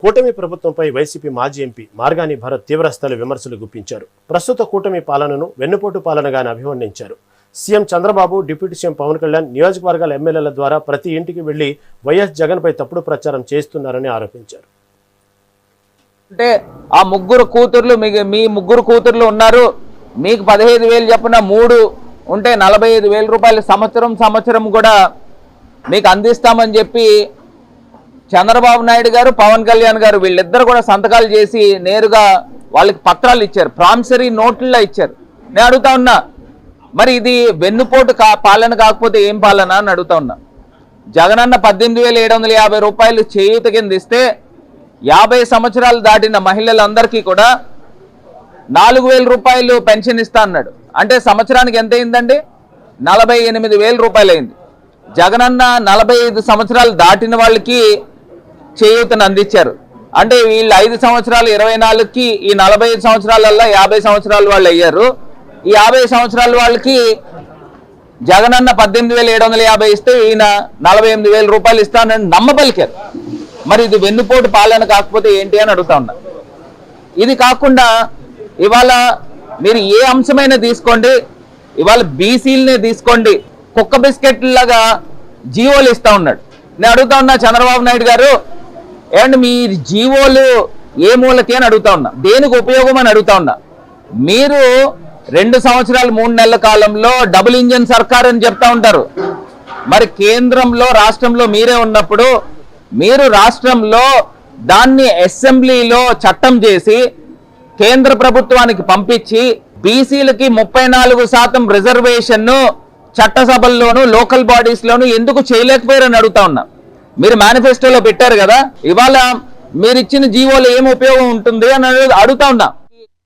కూటమి ప్రభుత్వంపై వైసీపీ మాజీ ఎంపీ మార్గాని భరత్ తీవ్రస్థాయి విమర్శలు గుప్పించారు. ప్రస్తుత కూటమి పాలనను వెన్నుపోటు పాలనగానే అభివర్ణించారు. CM Chandrababu, deputy CM Pawan Kalyan నియోజకవర్గాల ఎమ్మెల్యేల ద్వారా ప్రతి ఇంటికి వెళ్లి వైఎస్ జగన్పై తప్పుడు ప్రచారం చేస్తున్నారని ఆరోపించారు. అంటే ఆ ముగ్గురు కూతుర్లు మీ ముగ్గురు కూతుర్లు ఉన్నారు, మీకు 15,000 చెప్పిన 3 ఉంటే 45,000 రూపాయలు సంవత్సరం కూడా మీకు అందిస్తామని చెప్పి చంద్రబాబు నాయుడు గారు, పవన్ కళ్యాణ్ గారు వీళ్ళిద్దరు కూడా సంతకాలు చేసి నేరుగా వాళ్ళకి పత్రాలు ఇచ్చారు, ప్రామిసరీ నోట్లలో ఇచ్చారు. నేను అడుగుతా ఉన్నా, మరి ఇది వెన్నుపోటు పాలన కాకపోతే ఏం పాలన అని అడుగుతా ఉన్నా. జగనన్న 18,750 రూపాయలు చేయూత కింద ఇస్తే 50 సంవత్సరాలు దాటిన మహిళలందరికీ కూడా 4,000 రూపాయలు పెన్షన్ ఇస్తా అన్నాడు. అంటే సంవత్సరానికి ఎంత అయిందండి? 48,000 రూపాయలు అయింది. జగనన్న 45 సంవత్సరాలు దాటిన వాళ్ళకి చేయూతను అందించారు. అంటే వీళ్ళు 5 సంవత్సరాలు 24కి ఈ 45 సంవత్సరాలల్లో 50 సంవత్సరాల వాళ్ళు అయ్యారు. ఈ 50 సంవత్సరాల వాళ్ళకి జగనన్న 18,750 ఇస్తే ఈయన 48,000 రూపాయలు ఇస్తానని నమ్మబలికారు. మరి ఇది వెన్నుపోటు పాలన కాకపోతే ఏంటి అని అడుగుతా ఉన్నా. ఇది కాకుండా ఇవాళ మీరు ఏ అంశమైనా తీసుకోండి, ఇవాళ బీసీలనే తీసుకోండి, కుక్క బిస్కెట్లాగా జీవోలు ఇస్తా ఉన్నాడు. నేను అడుగుతా ఉన్నా చంద్రబాబు నాయుడు గారు, ఏమంటే మీ జీవోలు ఏ మూలకి అని అడుగుతా ఉన్నా, దేనికి ఉపయోగం అని అడుగుతా ఉన్నా. మీరు 2 సంవత్సరాలు 3 నెలల కాలంలో డబుల్ ఇంజన్ సర్కార్ అని చెప్తా ఉంటారు. మరి కేంద్రంలో రాష్ట్రంలో మీరే ఉన్నప్పుడు మీరు రాష్ట్రంలో దాన్ని అసెంబ్లీలో చట్టం చేసి కేంద్ర ప్రభుత్వానికి పంపించి బీసీలకి 34% రిజర్వేషన్ చట్టసభల్లోనూ లోకల్ బాడీస్ లోనూ ఎందుకు చేయలేకపోయారని అడుగుతా ఉన్నా. మీరు మేనిఫెస్టోలో పెట్టారు కదా, ఇవాళ మీరు ఇచ్చిన జీవోలో ఏం ఉపయోగం ఉంటుంది అని అడుగుతా ఉన్నా.